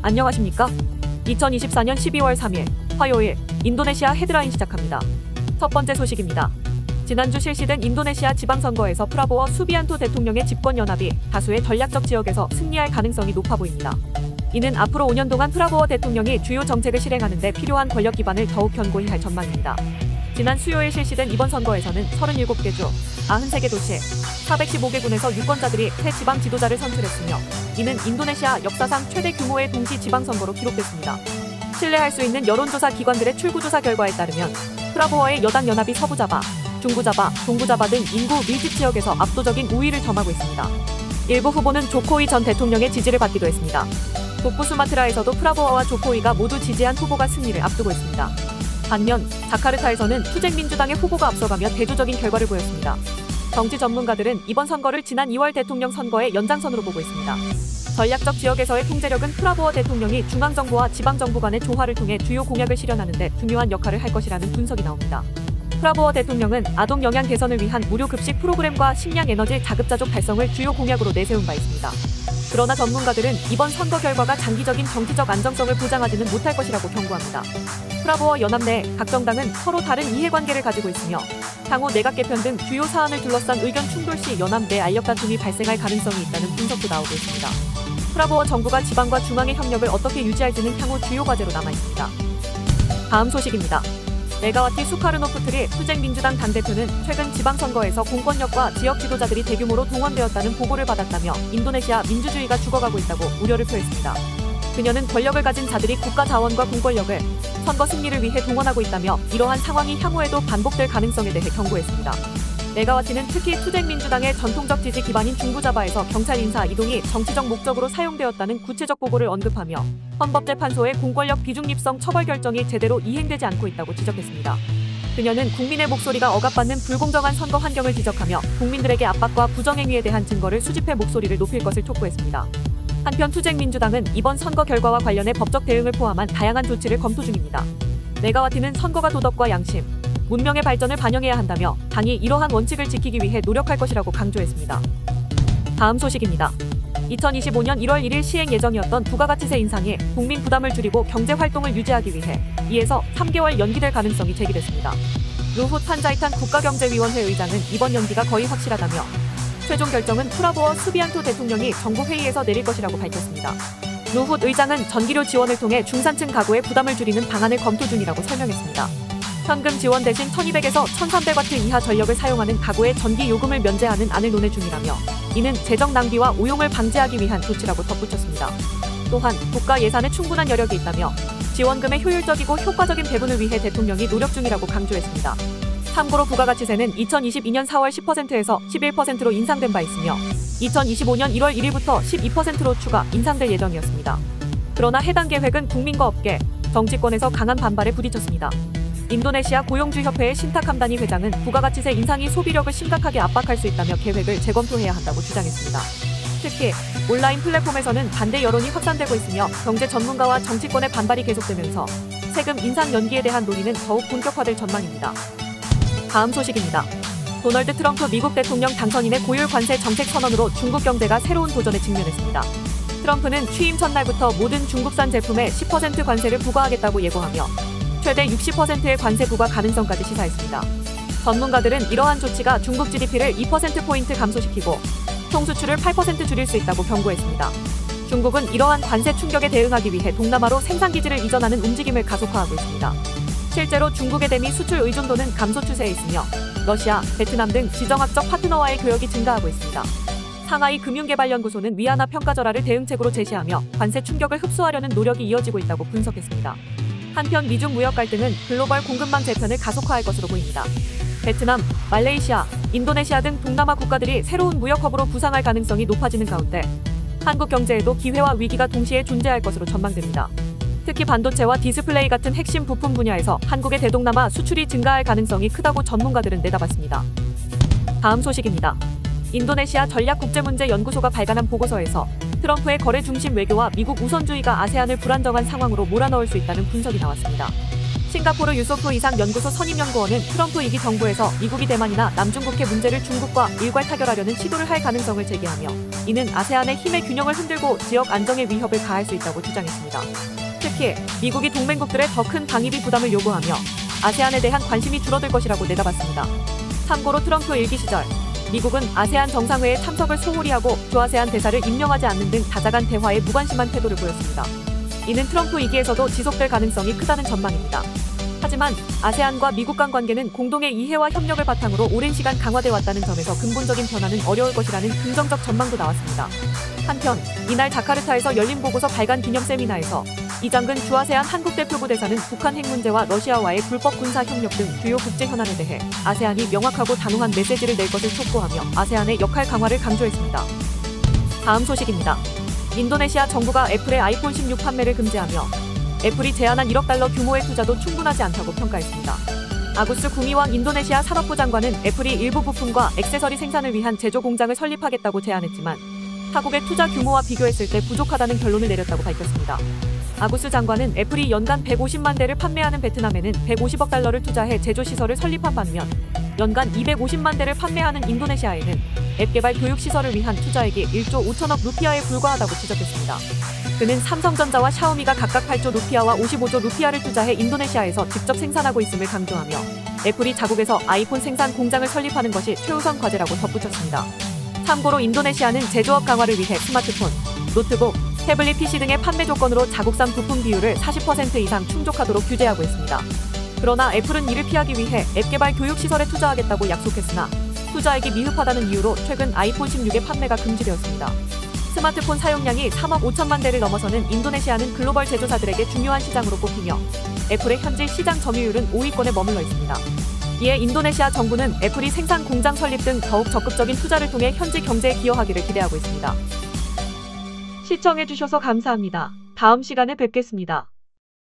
안녕하십니까? 2024년 12월 3일 화요일 인도네시아 헤드라인 시작합니다. 첫 번째 소식입니다. 지난주 실시된 인도네시아 지방선거에서 프라보워 수비안토 대통령의 집권연합이 다수의 전략적 지역에서 승리할 가능성이 높아 보입니다. 이는 앞으로 5년 동안 프라보워 대통령이 주요 정책을 실행하는 데 필요한 권력 기반을 더욱 견고히 할 전망입니다. 지난 수요일 실시된 이번 선거에서는 37개 주, 93개 도시, 415개 군에서 유권자들이 새 지방 지도자를 선출했으며 이는 인도네시아 역사상 최대 규모의 동시 지방선거로 기록됐습니다. 신뢰할 수 있는 여론조사 기관들의 출구조사 결과에 따르면 프라보워의 여당 연합이 서부자바, 중부자바, 동부자바 등 인구 밀집 지역에서 압도적인 우위를 점하고 있습니다. 일부 후보는 조코위 전 대통령의 지지를 받기도 했습니다. 북부 수마트라에서도 프라보워와 조코위가 모두 지지한 후보가 승리를 앞두고 있습니다. 반면 자카르타에서는 투쟁민주당의 후보가 앞서가며 대조적인 결과를 보였습니다. 정치 전문가들은 이번 선거를 지난 2월 대통령 선거의 연장선으로 보고 있습니다. 전략적 지역에서의 통제력은 프라보워 대통령이 중앙정부와 지방정부 간의 조화를 통해 주요 공약을 실현하는 데 중요한 역할을 할 것이라는 분석이 나옵니다. 프라보워 대통령은 아동 영양 개선을 위한 무료 급식 프로그램과 식량 에너지 자급자족 달성을 주요 공약으로 내세운 바 있습니다. 그러나 전문가들은 이번 선거 결과가 장기적인 정치적 안정성을 보장하지는 못할 것이라고 경고합니다. 프라보워 연합 내 각 정당은 서로 다른 이해관계를 가지고 있으며 향후 내각 개편 등 주요 사안을 둘러싼 의견 충돌 시 연합 내 알력 다툼이 발생할 가능성이 있다는 분석도 나오고 있습니다. 프라보워 정부가 지방과 중앙의 협력을 어떻게 유지할지는 향후 주요 과제로 남아 있습니다. 다음 소식입니다. 메가와티 수카르노프트리 투쟁민주당 당대표는 최근 지방선거에서 공권력과 지역 지도자들이 대규모로 동원되었다는 보고를 받았다며 인도네시아 민주주의가 죽어가고 있다고 우려를 표했습니다. 그녀는 권력을 가진 자들이 국가 자원과 공권력을 선거 승리를 위해 동원하고 있다며 이러한 상황이 향후에도 반복될 가능성에 대해 경고했습니다. 메가와티는 특히 투쟁민주당의 전통적 지지 기반인 중부자바에서 경찰 인사 이동이 정치적 목적으로 사용되었다는 구체적 보고를 언급하며 헌법재판소의 공권력 비중립성 처벌 결정이 제대로 이행되지 않고 있다고 지적했습니다. 그녀는 국민의 목소리가 억압받는 불공정한 선거 환경을 지적하며 국민들에게 압박과 부정행위에 대한 증거를 수집해 목소리를 높일 것을 촉구했습니다. 한편 투쟁민주당은 이번 선거 결과와 관련해 법적 대응을 포함한 다양한 조치를 검토 중입니다. 메가와티는 선거가 도덕과 양심, 문명의 발전을 반영해야 한다며 당이 이러한 원칙을 지키기 위해 노력할 것이라고 강조했습니다. 다음 소식입니다. 2025년 1월 1일 시행 예정이었던 부가가치세 인상이 국민 부담을 줄이고 경제 활동을 유지하기 위해 2에서 3개월 연기될 가능성이 제기됐습니다. 루훗 판자이탄 국가경제위원회 의장은 이번 연기가 거의 확실하다며 최종 결정은 프라보워 수비안토 대통령이 정부 회의에서 내릴 것이라고 밝혔습니다. 루훗 의장은 전기료 지원을 통해 중산층 가구의 부담을 줄이는 방안을 검토 중이라고 설명했습니다. 현금 지원 대신 1200에서 1300W 이하 전력을 사용하는 가구의 전기 요금을 면제하는 안을 논의 중이라며 이는 재정 낭비와 오용을 방지하기 위한 조치라고 덧붙였습니다. 또한 국가 예산에 충분한 여력이 있다며 지원금의 효율적이고 효과적인 배분을 위해 대통령이 노력 중이라고 강조했습니다. 참고로 부가가치세는 2022년 4월 10%에서 11%로 인상된 바 있으며 2025년 1월 1일부터 12%로 추가 인상될 예정이었습니다. 그러나 해당 계획은 국민과 업계, 정치권에서 강한 반발에 부딪혔습니다. 인도네시아 고용주협회의 신탁함다니 회장은 부가가치세 인상이 소비력을 심각하게 압박할 수 있다며 계획을 재검토해야 한다고 주장했습니다. 특히 온라인 플랫폼에서는 반대 여론이 확산되고 있으며 경제 전문가와 정치권의 반발이 계속되면서 세금 인상 연기에 대한 논의는 더욱 본격화될 전망입니다. 다음 소식입니다. 도널드 트럼프 미국 대통령 당선인의 고율 관세 정책 선언으로 중국 경제가 새로운 도전에 직면했습니다. 트럼프는 취임 첫날부터 모든 중국산 제품에 10% 관세를 부과하겠다고 예고하며 최대 60%의 관세 부과 가능성까지 시사했습니다. 전문가들은 이러한 조치가 중국 GDP를 2%포인트 감소시키고 총수출을 8% 줄일 수 있다고 경고했습니다. 중국은 이러한 관세 충격에 대응하기 위해 동남아로 생산기지를 이전하는 움직임을 가속화하고 있습니다. 실제로 중국의 대미 수출 의존도는 감소 추세에 있으며 러시아, 베트남 등 지정학적 파트너와의 교역이 증가하고 있습니다. 상하이 금융개발연구소는 위안화 평가절하를 대응책으로 제시하며 관세 충격을 흡수하려는 노력이 이어지고 있다고 분석했습니다. 한편 미중 무역 갈등은 글로벌 공급망 재편을 가속화할 것으로 보입니다. 베트남, 말레이시아, 인도네시아 등 동남아 국가들이 새로운 무역 허브로 부상할 가능성이 높아지는 가운데 한국 경제에도 기회와 위기가 동시에 존재할 것으로 전망됩니다. 특히 반도체와 디스플레이 같은 핵심 부품 분야에서 한국의 대동남아 수출이 증가할 가능성이 크다고 전문가들은 내다봤습니다. 다음 소식입니다. 인도네시아 전략국제문제연구소가 발간한 보고서에서 트럼프의 거래 중심 외교와 미국 우선주의가 아세안을 불안정한 상황으로 몰아넣을 수 있다는 분석이 나왔습니다. 싱가포르 유소프 이상 연구소 선임연구원은 트럼프 2기 정부에서 미국이 대만이나 남중국해 문제를 중국과 일괄 타결하려는 시도를 할 가능성을 제기하며 이는 아세안의 힘의 균형을 흔들고 지역 안정에 위협을 가할 수 있다고 주장했습니다. 특히 미국이 동맹국들의 더 큰 방위비 부담을 요구하며 아세안에 대한 관심이 줄어들 것이라고 내다봤습니다. 참고로 트럼프 1기 시절 미국은 아세안 정상회의 참석을 소홀히 하고 주아세안 대사를 임명하지 않는 등 다자간 대화에 무관심한 태도를 보였습니다. 이는 트럼프 2기에서도 지속될 가능성이 크다는 전망입니다. 하지만 아세안과 미국 간 관계는 공동의 이해와 협력을 바탕으로 오랜 시간 강화돼 왔다는 점에서 근본적인 변화는 어려울 것이라는 긍정적 전망도 나왔습니다. 한편 이날 자카르타에서 열린 보고서 발간 기념 세미나에서 이장근 주아세안 한국대표부 대사는 북한 핵 문제와 러시아와의 불법 군사 협력 등 주요 국제 현안에 대해 아세안이 명확하고 단호한 메시지를 낼 것을 촉구하며 아세안의 역할 강화를 강조했습니다. 다음 소식입니다. 인도네시아 정부가 애플의 아이폰 16 판매를 금지하며 애플이 제안한 1억 달러 규모의 투자도 충분하지 않다고 평가했습니다. 아구스 구미왕 인도네시아 산업부 장관은 애플이 일부 부품과 액세서리 생산을 위한 제조 공장을 설립하겠다고 제안했지만 타국의 투자 규모와 비교했을 때 부족하다는 결론을 내렸다고 밝혔습니다. 아구스 장관은 애플이 연간 150만 대를 판매하는 베트남에는 150억 달러를 투자해 제조시설을 설립한 반면 연간 250만 대를 판매하는 인도네시아에는 앱 개발 교육시설을 위한 투자액이 1조 5천억 루피아에 불과하다고 지적했습니다. 그는 삼성전자와 샤오미가 각각 8조 루피아와 55조 루피아를 투자해 인도네시아에서 직접 생산하고 있음을 강조하며 애플이 자국에서 아이폰 생산 공장을 설립하는 것이 최우선 과제라고 덧붙였습니다. 참고로 인도네시아는 제조업 강화를 위해 스마트폰, 노트북, 태블릿 PC 등의 판매 조건으로 자국산 부품 비율을 40% 이상 충족하도록 규제하고 있습니다. 그러나 애플은 이를 피하기 위해 앱 개발 교육시설에 투자하겠다고 약속했으나 투자액이 미흡하다는 이유로 최근 아이폰 16의 판매가 금지되었습니다. 스마트폰 사용량이 3억 5천만 대를 넘어서는 인도네시아는 글로벌 제조사들에게 중요한 시장으로 꼽히며 애플의 현재 시장 점유율은 5위권에 머물러 있습니다. 이에 인도네시아 정부는 애플이 생산 공장 설립 등 더욱 적극적인 투자를 통해 현지 경제에 기여하기를 기대하고 있습니다. 시청해주셔서 감사합니다. 다음 시간에 뵙겠습니다.